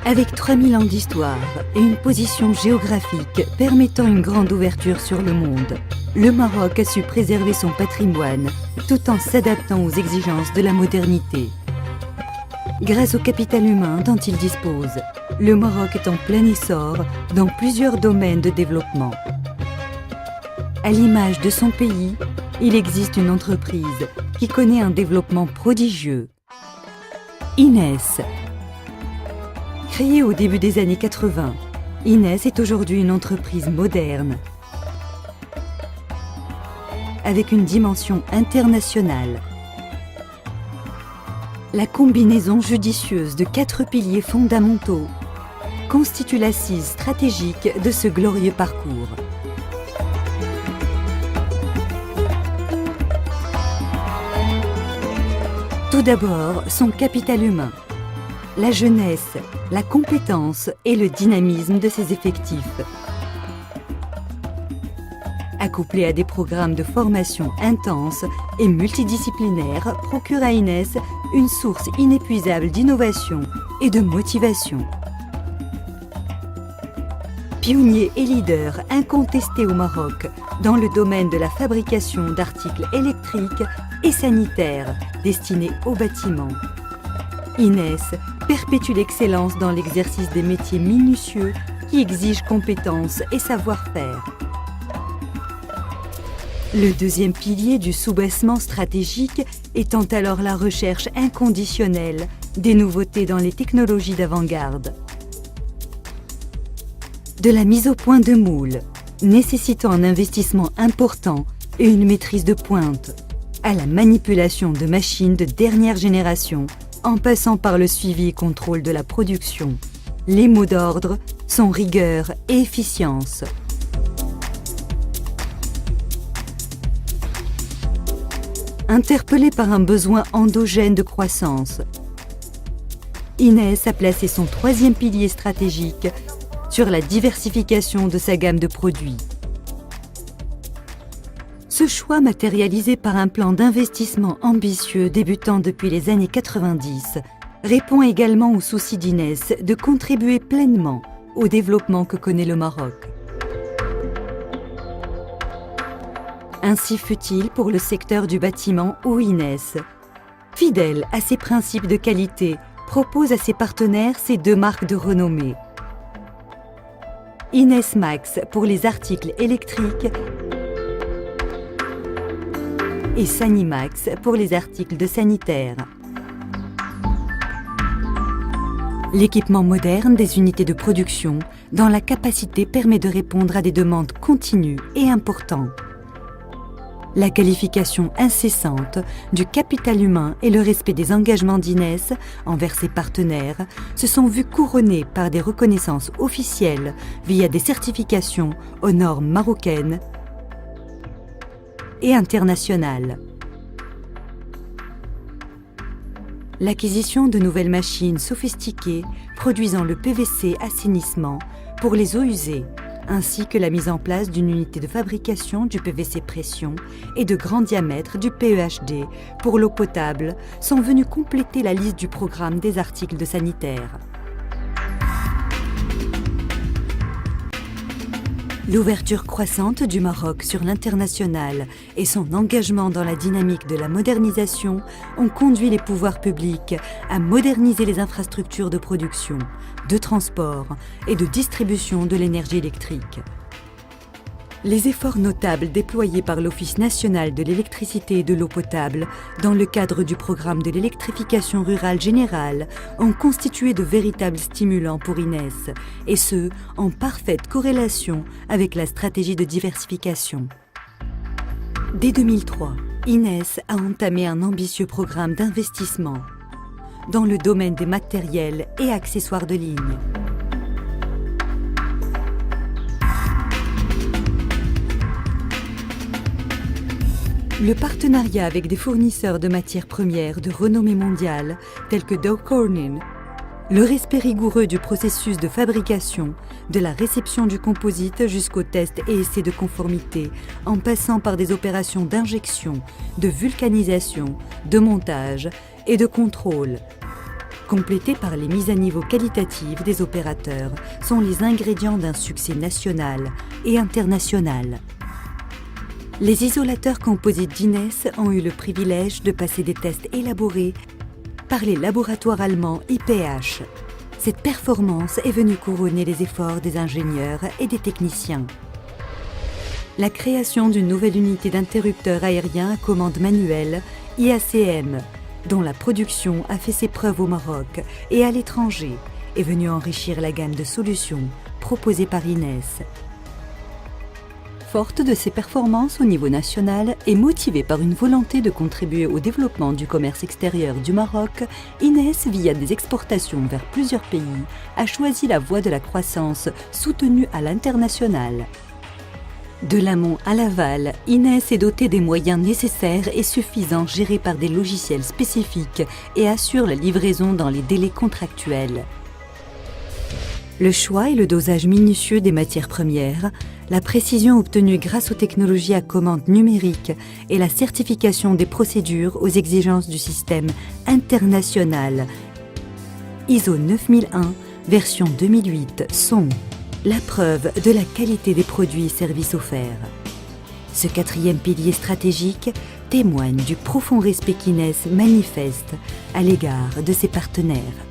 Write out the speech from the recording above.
Avec 3000 ans d'histoire et une position géographique permettant une grande ouverture sur le monde, le Maroc a su préserver son patrimoine tout en s'adaptant aux exigences de la modernité. Grâce au capital humain dont il dispose, le Maroc est en plein essor dans plusieurs domaines de développement. À l'image de son pays, il existe une entreprise qui connaît un développement prodigieux. Inès. Créée au début des années 80, Inès est aujourd'hui une entreprise moderne, avec une dimension internationale. La combinaison judicieuse de 4 piliers fondamentaux constitue l'assise stratégique de ce glorieux parcours. Tout d'abord, son capital humain, la jeunesse, la compétence et le dynamisme de ses effectifs. Accouplé à des programmes de formation intenses et multidisciplinaires, procure à Inès une source inépuisable d'innovation et de motivation. Pionnier et leader incontesté au Maroc dans le domaine de la fabrication d'articles électriques et sanitaires destinés aux bâtiments, Inès perpétue l'excellence dans l'exercice des métiers minutieux qui exigent compétences et savoir-faire. Le deuxième pilier du soubassement stratégique étant alors la recherche inconditionnelle des nouveautés dans les technologies d'avant-garde. De la mise au point de moules, nécessitant un investissement important et une maîtrise de pointe, à la manipulation de machines de dernière génération, en passant par le suivi et contrôle de la production, les mots d'ordre sont rigueur et efficience. Interpellée par un besoin endogène de croissance, Inès a placé son troisième pilier stratégique sur la diversification de sa gamme de produits. Ce choix matérialisé par un plan d'investissement ambitieux débutant depuis les années 90 répond également au souci d'Inès de contribuer pleinement au développement que connaît le Maroc. Ainsi fut-il pour le secteur du bâtiment où Inès, fidèle à ses principes de qualité, propose à ses partenaires ces 2 marques de renommée. Inès Max pour les articles électriques et Sanimax pour les articles de sanitaire. L'équipement moderne des unités de production dans la capacité permet de répondre à des demandes continues et importantes. La qualification incessante du capital humain et le respect des engagements d'Inès envers ses partenaires se sont vus couronnés par des reconnaissances officielles via des certifications aux normes marocaines et internationales. L'acquisition de nouvelles machines sophistiquées produisant le PVC assainissement pour les eaux usées, ainsi que la mise en place d'une unité de fabrication du PVC pression et de grand diamètre du PEHD pour l'eau potable sont venus compléter la liste du programme des articles de sanitaire. L'ouverture croissante du Maroc sur l'international et son engagement dans la dynamique de la modernisation ont conduit les pouvoirs publics à moderniser les infrastructures de production, de transport et de distribution de l'énergie électrique. Les efforts notables déployés par l'Office national de l'électricité et de l'eau potable dans le cadre du programme de l'électrification rurale générale ont constitué de véritables stimulants pour Inès, et ce, en parfaite corrélation avec la stratégie de diversification. Dès 2003, Inès a entamé un ambitieux programme d'investissement dans le domaine des matériels et accessoires de ligne. Le partenariat avec des fournisseurs de matières premières de renommée mondiale tels que Dow Corning, le respect rigoureux du processus de fabrication, de la réception du composite jusqu'aux tests et essais de conformité, en passant par des opérations d'injection, de vulcanisation, de montage et de contrôle, complétés par les mises à niveau qualitatives des opérateurs, sont les ingrédients d'un succès national et international. Les isolateurs composites d'Ines ont eu le privilège de passer des tests élaborés par les laboratoires allemands IPH. Cette performance est venue couronner les efforts des ingénieurs et des techniciens. La création d'une nouvelle unité d'interrupteurs aériens à commande manuelle, IACM, dont la production a fait ses preuves au Maroc et à l'étranger, est venue enrichir la gamme de solutions proposées par Ines. Forte de ses performances au niveau national et motivée par une volonté de contribuer au développement du commerce extérieur du Maroc, Ines, via des exportations vers plusieurs pays, a choisi la voie de la croissance soutenue à l'international. De l'amont à l'aval, Ines est dotée des moyens nécessaires et suffisants gérés par des logiciels spécifiques et assure la livraison dans les délais contractuels. Le choix et le dosage minutieux des matières premières, la précision obtenue grâce aux technologies à commande numérique et la certification des procédures aux exigences du système international ISO 9001 version 2008 sont la preuve de la qualité des produits et services offerts. Ce quatrième pilier stratégique témoigne du profond respect qu'Ines manifeste à l'égard de ses partenaires.